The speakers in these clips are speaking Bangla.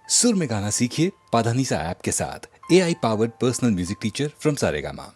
सुर में गाना सीखिए पाधानीसा ऐप के साथ। AI powered personal music teacher from Saregama.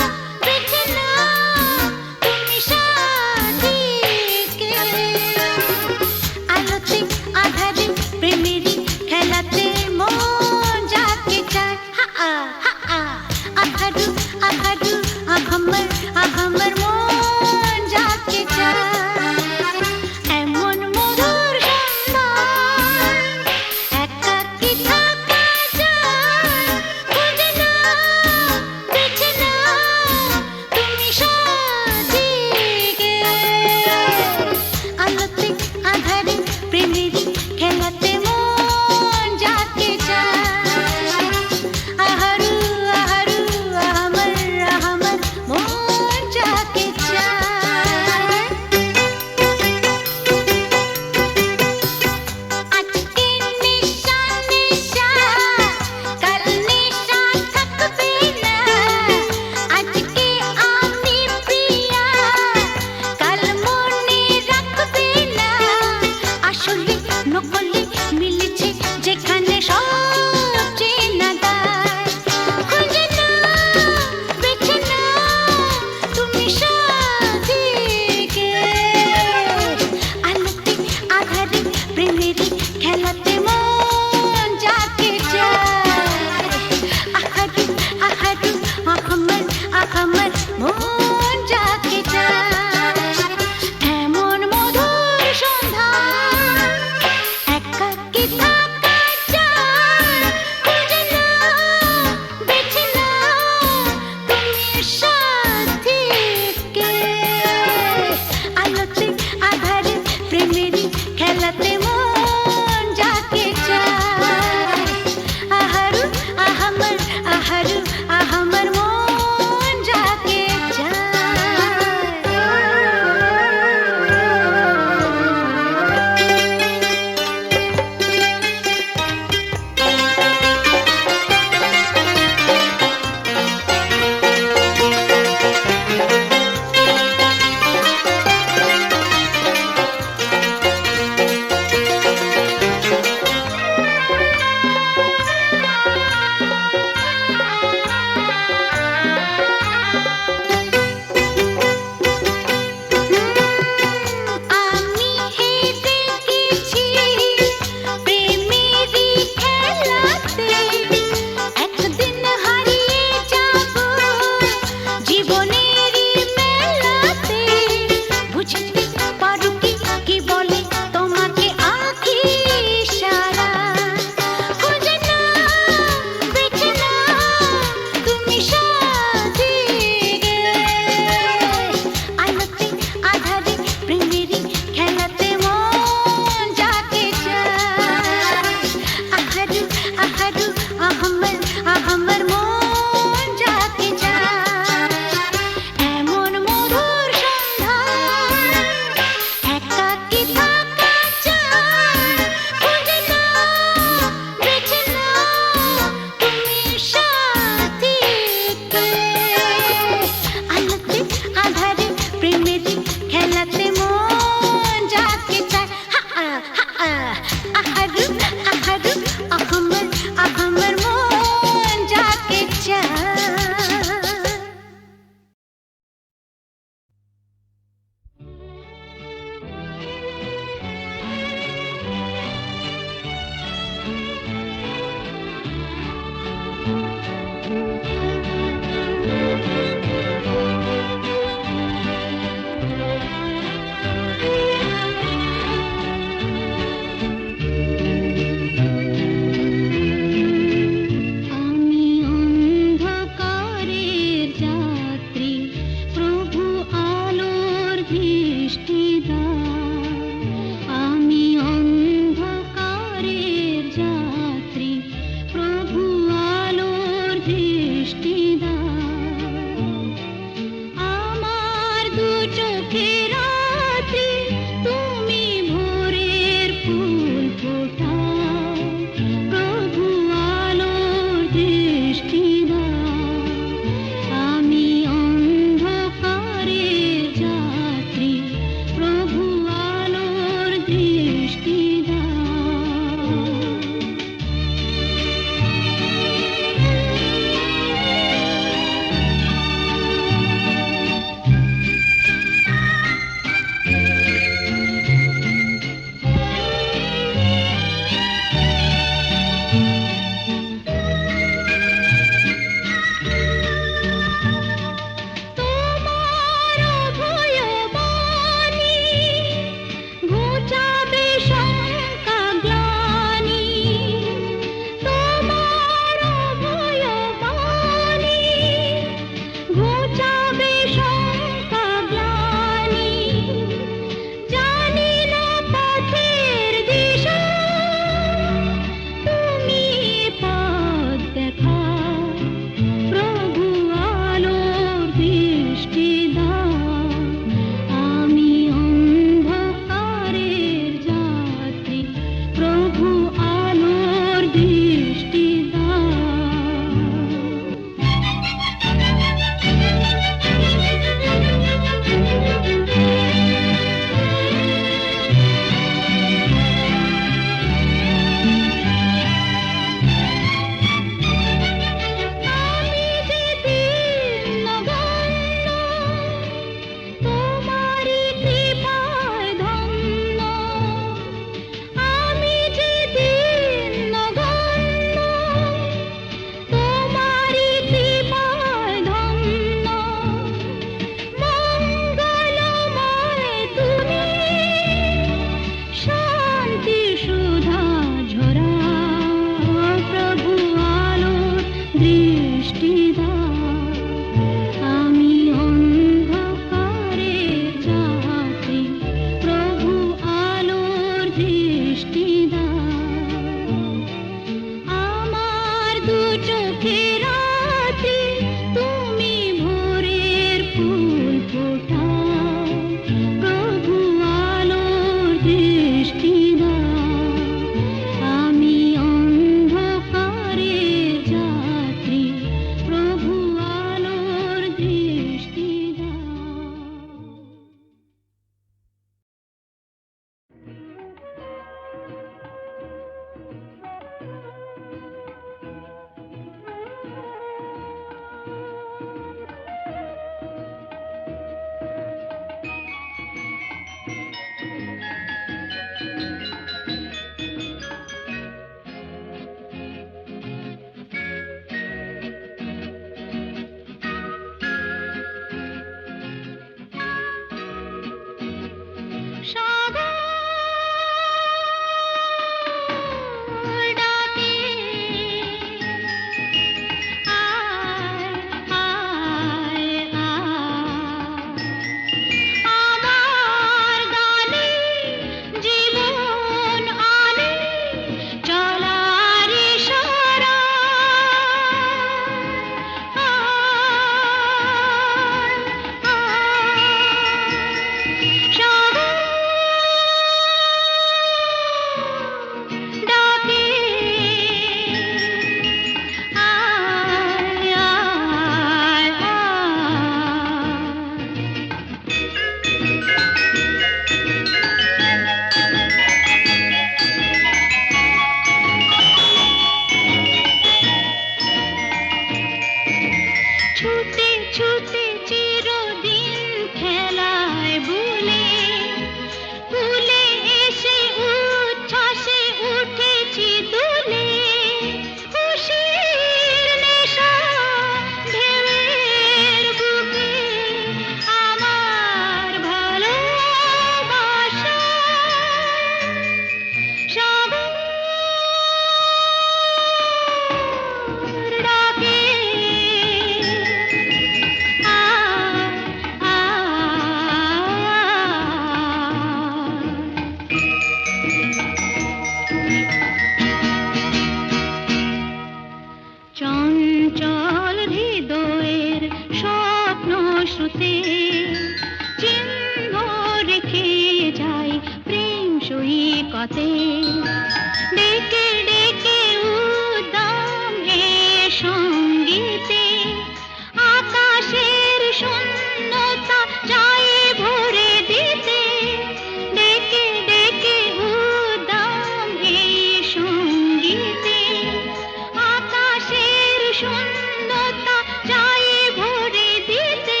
শূন্যতা চাই ভরে দিতে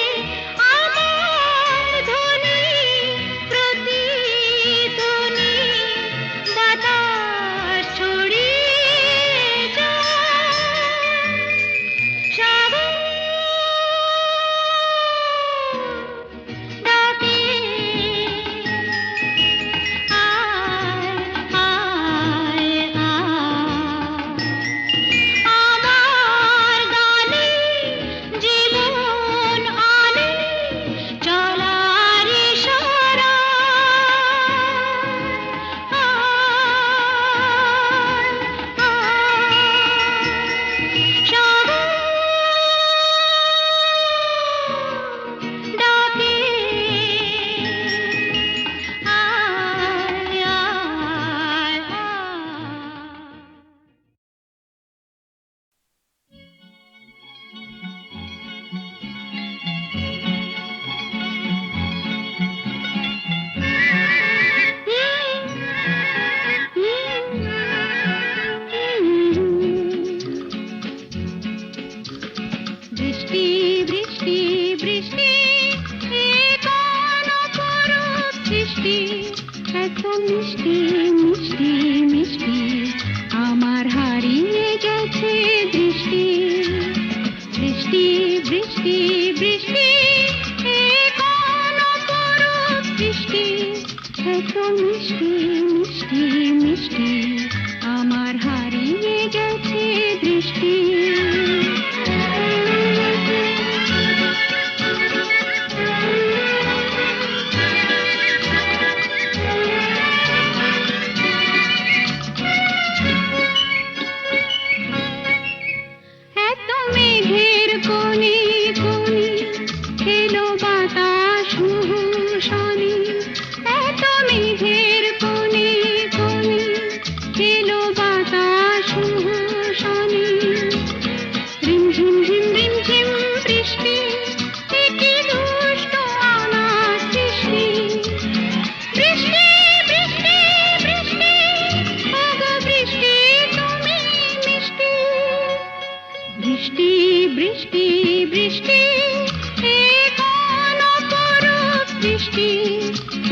আমার মেঘের কোণে কোণে এলো বাতাস শনি, এত মেঘের কোণে কোণে এলো বাতাস শনি। রিমঝিম ঝিম রিমঝিম বৃষ্টি, কি দুষ্ট আমার সৃষ্টি। বৃষ্টি বৃষ্টি বৃষ্টি, ওগো বৃষ্টি তুমি মিষ্টি। বৃষ্টি বৃষ্টি বৃষ্টি, এ কোন অপরূপ বৃষ্টি,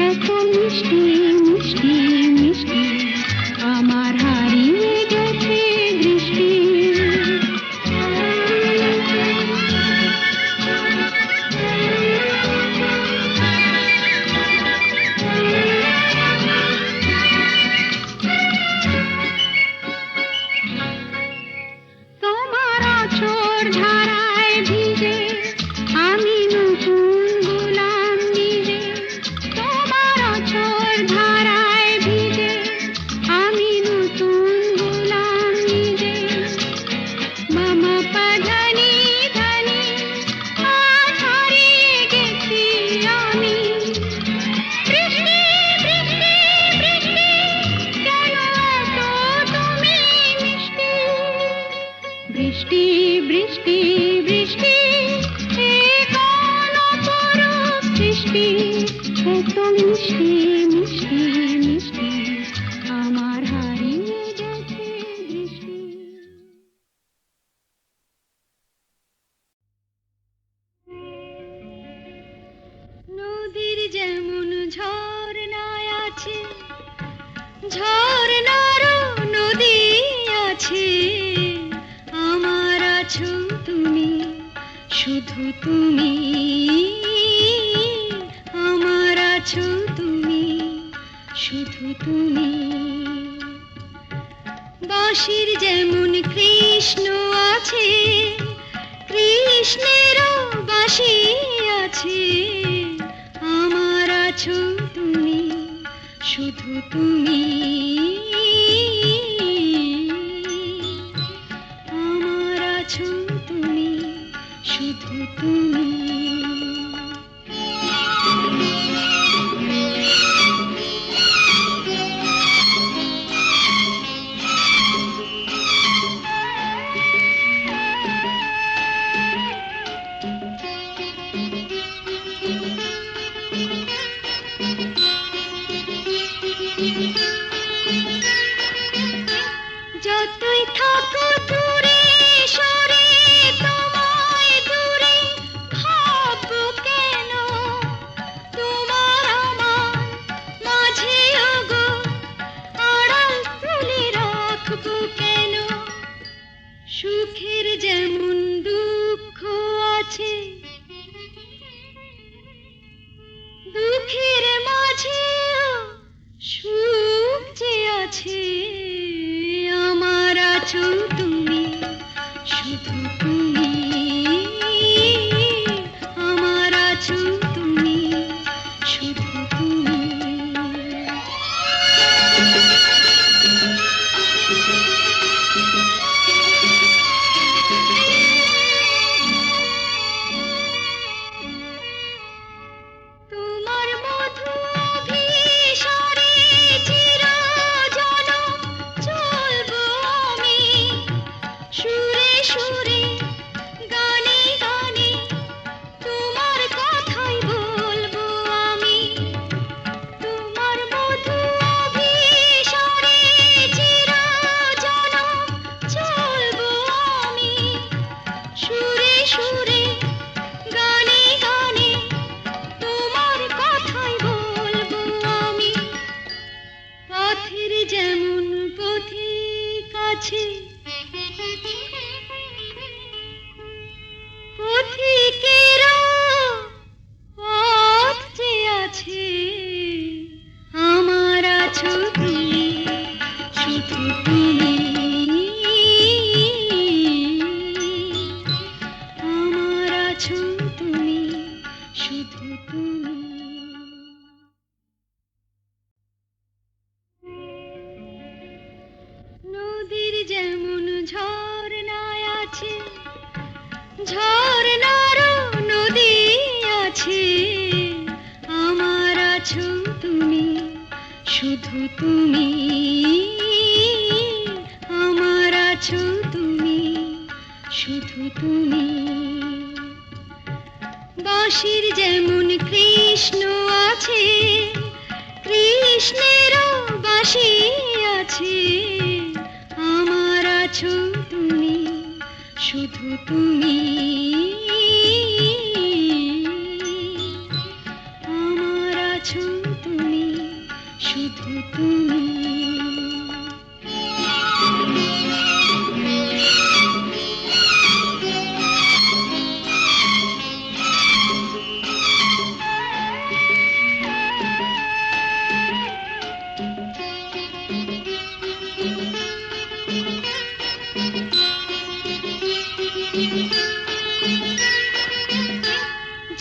এত মিষ্টি মিষ্টি মিষ্টি, আমার হারিয়ে গেছে দৃষ্টি। তোমার আঁচড় ধারায় ভিজে আমি নতুন গোলাম নিজে। তোমার আঁচড় ধারায় ভিজে আমি নতুন গোলাম নিজে। মামা পাধানি ধানি আজ হারিয়ে গেছি আমি। বৃষ্টি বৃষ্টি বৃষ্টি, কেন এত তুমি মিষ্টি। বৃষ্টি বৃষ্টি বৃষ্টি, এ কোন অপরূপ সৃষ্টি, এত মিষ্টি মিষ্টি মিষ্টি, আমার হারিয়ে গেছে দৃষ্টি। নদীর যেমন ঝর্ণায় আছে, ঝর্ণারও নদী আছে, আমার আছো তুমি, শুধু তুমি। আমার আছো তুমি, শুধু তুমি। বাঁশির যেমন কৃষ্ণ আছে, কৃষ্ণেরও বাঁশি আছে, আমার আছো তুমি, শুধু তুমি। আমার আছো তুমি, শুধু তুমি। যতই থাকো দূরে সরে, তোমায় দূরে ভাববো কেন। তোমার আমার মাঝে ওগো আড়াল তুলে রাখবো কেন। সুখের যেমন দুঃখ আছে, দুঃখের মাঝেও সুখ যে আছে, আমার আছো তুমি, শুধু তুমি। আমার আছো তুমি, শুধু তুমি। তোমার মধু অভিসারে চিরজনম চলবো আমি, সুরে সুরে গানে গানে তোমার কথাই বলবো আমি। তোমার মধু অভিসারে চিরজনম চলবো আমি, সুরে সুরে গানে গানে তোমার কথাই বলবো আমি। পথের যেমন পথিক আছে, পথিকেরও পথ যে আছে, আমার আছো তুমি, শুধু তুমি। আমার ঝর্ণারও নদী আছে, আমার আছো তুমি, শুধু তুমি, আমার আছো তুমি, শুধু তুমি। বাঁশির যেমন কৃষ্ণ আছে, কৃষ্ণেরও বাঁশি আছে, আমার আছো তুমি, শুধু তুমি, আমার আছো তুমি, শুধু তুমি।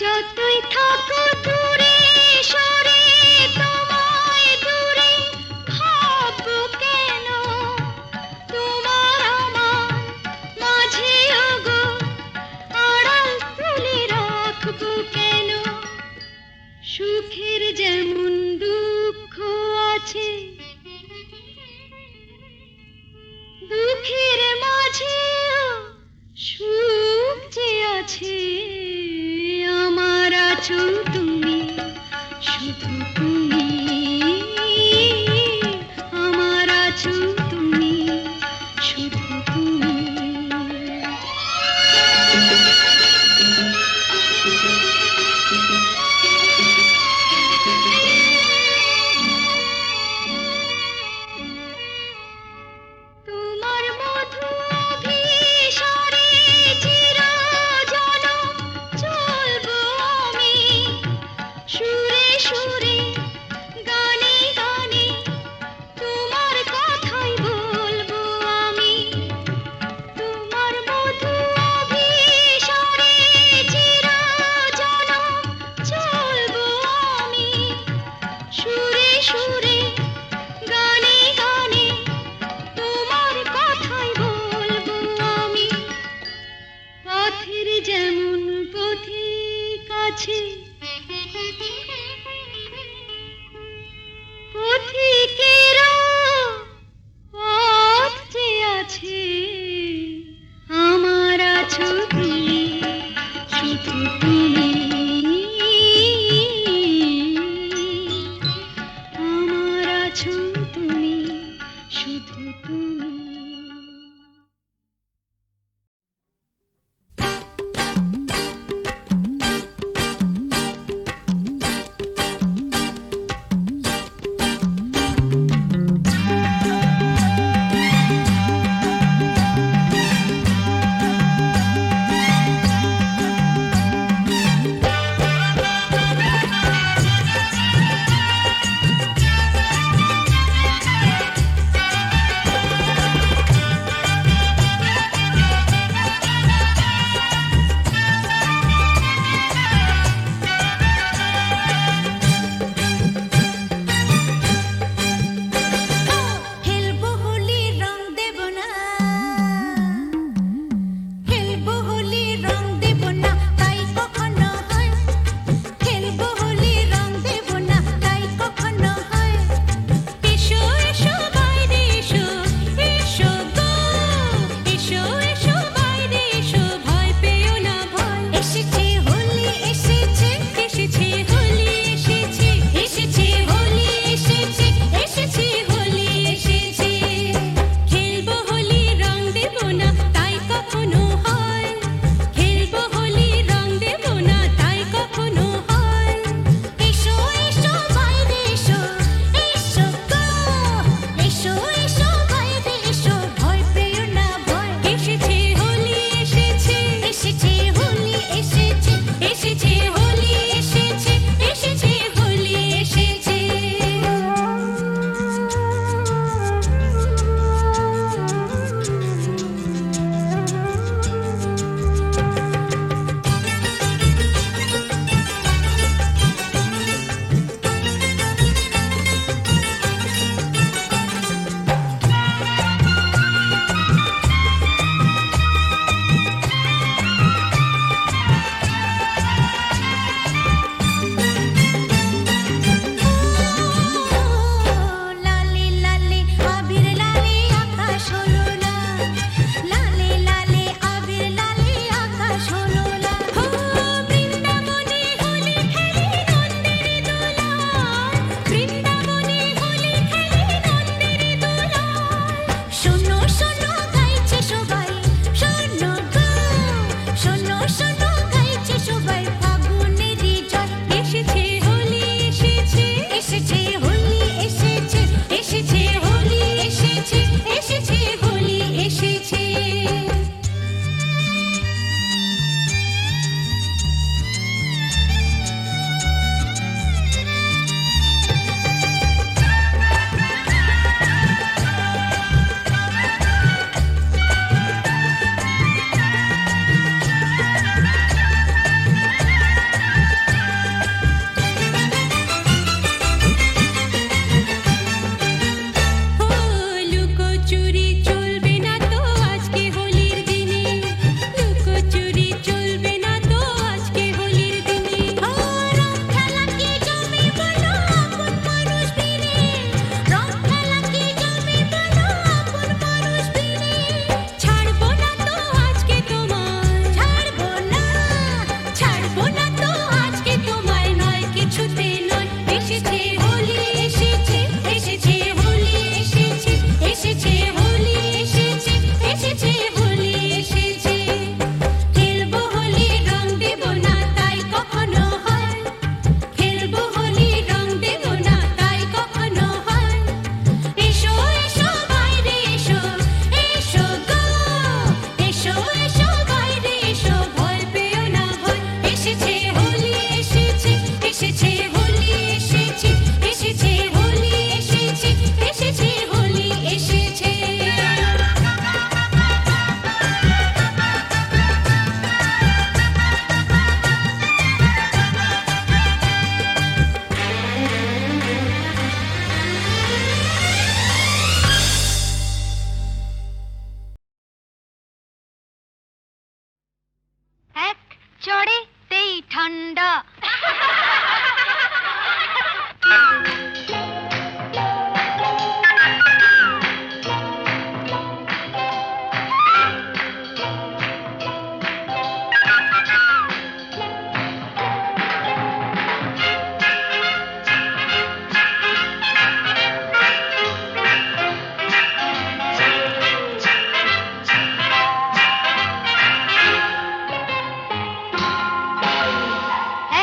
যতই থাকো দূরে সরে, তোমায় দূরে ভাববো কেন, তোমার আমার মাঝে ওগো আড়াল তুলে রাখবো কেন। সুখের যেমন দুঃখ আছে, দুঃখের মাঝেও সুখ যে আছে, আমার আছো তুমি, শুধু তুমি, আমার আছো তুমি, শুধু তুমি। তোমার মধু অভিসারে চিরজনম চলবো আমি, সুরে সুরে গানে গানে তোমার কথাই বলবো আমি। তোমার মধু অভিসারে চিরজনম চলবো আমি, সুরে সুরে গানে গানে তোমার কথাই বলবো আমি। পথের যেমন পথিক আছে, পথিকেরও পথ যে আছে, আমার আছো তুমি, শুধু তুমি, আমার আছো তুমি, শুধু তুমি। এক চড়েতেই ঠান্ডা।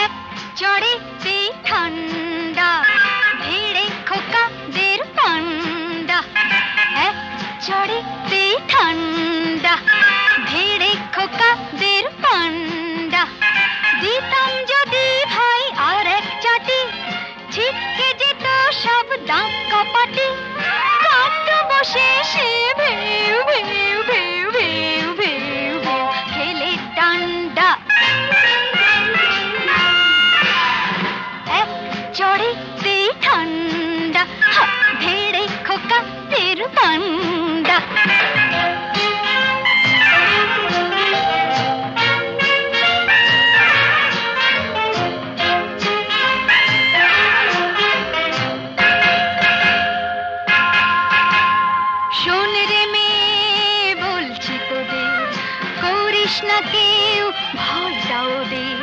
এক চড়েতেই ঠান্ডা, ভিড়ে খোকাদের পান্ডা। এক চড়েতেই ঠান্ডা, ভিড়ে খোকাদের পান্ডা। দিতাম যদি ভাই আর এক চাটি, ছিটকে যেত সব দাঁত কপাটি। কাণ্ড বসে সে ভেউ ভেউ ভেউ ভেউ ভেউ ভেউ খেলে ডান্ডা। এক চড়েতেই ঠান্ডা, ভেড়ে খোকাদের পান্ডা। শোন রে মেয়ে বলছি তোদের, করিস না কেউ ভয়টা ওদের।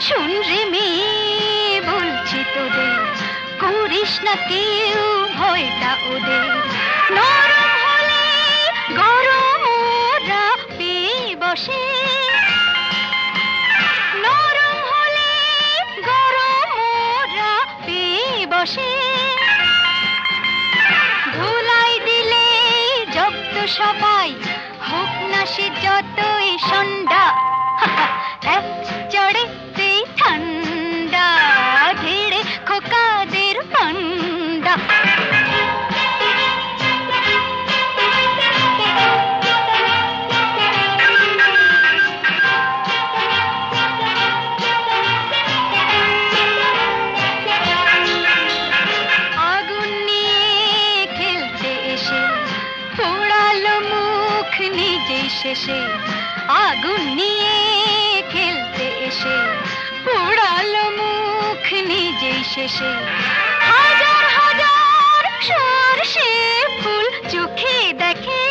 শোন রে মেয়ে বলছি তোদের, করিস না কেউ ভয়টা ওদের। নরম হলে গরম ওরা পেয়ে বসে, নরম হলে গরম ওরা পেয়ে বসে। ধুলাই দিলে জব্দ সবাই, হোক না সে যতই সন্ডা। এক চড়েতেই ঠান্ডা, ভিড়ে খোকাদের পান্ডা। আগুন নিয়ে খেলতে এসে পোড়ালো মুখ নিজেই শেষে। আগুন নিয়ে খেলতে এসে পোড়ালো মুখ নিজেই শেষে। হাজার হাজার সরষে ফুল চোখে দেখে,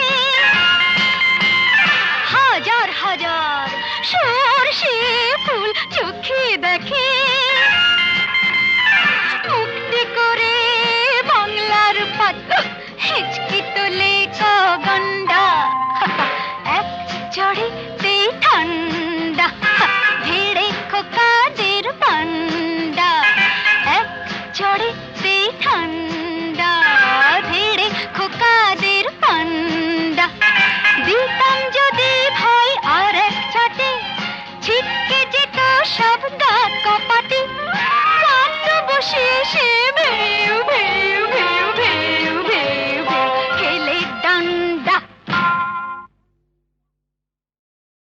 হাজার হাজার সরষে ফুল চোখে দেখে। মুক্তি করে বাংলার পাত, হেঁচকি তোলে গন্ডা। এক চড়েতেই ঠান্ডা,